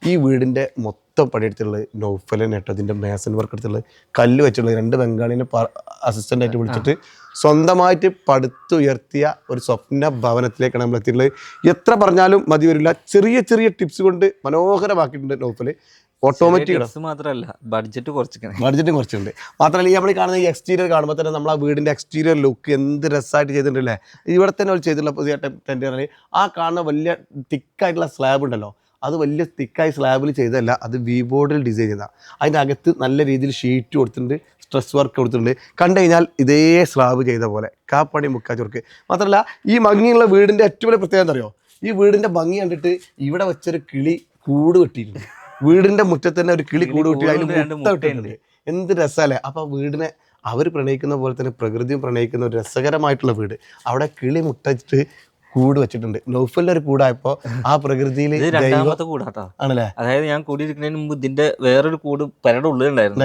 ഈ വീടിൻ്റെ മൊത്തം പണിയെടുത്തുള്ളത് നൗഫൽ കേട്ടോ. ഇതിൻ്റെ മേസൺ വർക്ക് എടുത്തുള്ളത് കല്ല് വെച്ചുള്ളത് 2 ബംഗാളിനെ അസിസ്റ്റൻ്റായിട്ട് വിളിച്ചിട്ട് സ്വന്തമായിട്ട് പടുത്തുയർത്തിയ ഒരു സ്വപ്ന ഭവനത്തിലേക്കാണ് നമ്മൾ എത്തിയിട്ടുള്ളത്. എത്ര പറഞ്ഞാലും മതി വരില്ല. ചെറിയ ചെറിയ ടിപ്സ് കൊണ്ട് മനോഹരമാക്കിയിട്ടുണ്ട് നൗഫൽ. ഓട്ടോമാറ്റിക് മാത്രമല്ല ബഡ്ജറ്റും കുറച്ചുണ്ട്. മാത്രമല്ല നമ്മൾ കാണുന്ന ഈ എക്സ്റ്റീരിയർ കാണുമ്പോൾ തന്നെ നമ്മൾ ആ വീടിൻ്റെ എക്സ്റ്റീരിയർ ലുക്ക് എന്ത് രസമായിട്ട് ചെയ്തിട്ടുണ്ടല്ലേ. ഇവിടെ തന്നെ അവർ ചെയ്തിട്ടുള്ള പുതിയ ടെൻറ്റ് പറഞ്ഞാൽ ആ കാണുന്ന വലിയ തിക്കായിട്ടുള്ള സ്ലാബ് ഉണ്ടല്ലോ, അത് വലിയ തിക്കായി സ്ലാബിൽ ചെയ്തതല്ല, അത് വി ബോർഡിൽ ഡിസൈൻ ചെയ്താൽ. അതിൻ്റെ അകത്ത് നല്ല രീതിയിൽ ഷീറ്റ് കൊടുത്തിട്ടുണ്ട്, സ്ട്രെസ് വർക്ക് കൊടുത്തിട്ടുണ്ട്. കണ്ടു കഴിഞ്ഞാൽ ഇതേ സ്ലാബ് ചെയ്ത പോലെ കാപ്പണി മുക്കാച്ചോർക്ക്. മാത്രമല്ല ഈ ഭംഗിയുള്ള വീടിൻ്റെ ഏറ്റവും വലിയ പ്രത്യേകത അറിയോ, ഈ വീടിൻ്റെ ഭംഗി കണ്ടിട്ട് ഇവിടെ വെച്ചൊരു കിളി കൂട് വെട്ടിയിട്ടുണ്ട്. വീടിൻ്റെ മുറ്റത്ത് തന്നെ ഒരു കിളി കൂട് വെട്ടി അതിൽ മുട്ട ഇട്ടിട്ടുണ്ട്. എന്ത് രസമല്ലേ. അപ്പോൾ വീടിനെ അവർ പ്രണയിക്കുന്ന പോലെ തന്നെ പ്രകൃതിയും പ്രണയിക്കുന്ന ഒരു രസകരമായിട്ടുള്ള വീട്. അവിടെ കിളി മുട്ടച്ചിട്ട് കൂട് വെച്ചിട്ടുണ്ട്. നൗഫലിന്റെ ഒരു കൂടായപ്പോ ആ പ്രകൃതിയിൽ രണ്ടാമത്തെ കൂടാട്ടോ ആണല്ലേ. അതായത് ഞാൻ കൂടിയിരിക്കുന്നതിന് മുമ്പ് ഇതിന്റെ വേറൊരു കൂട് പരയുടെ ഉള്ളിലുണ്ടായിരുന്നു.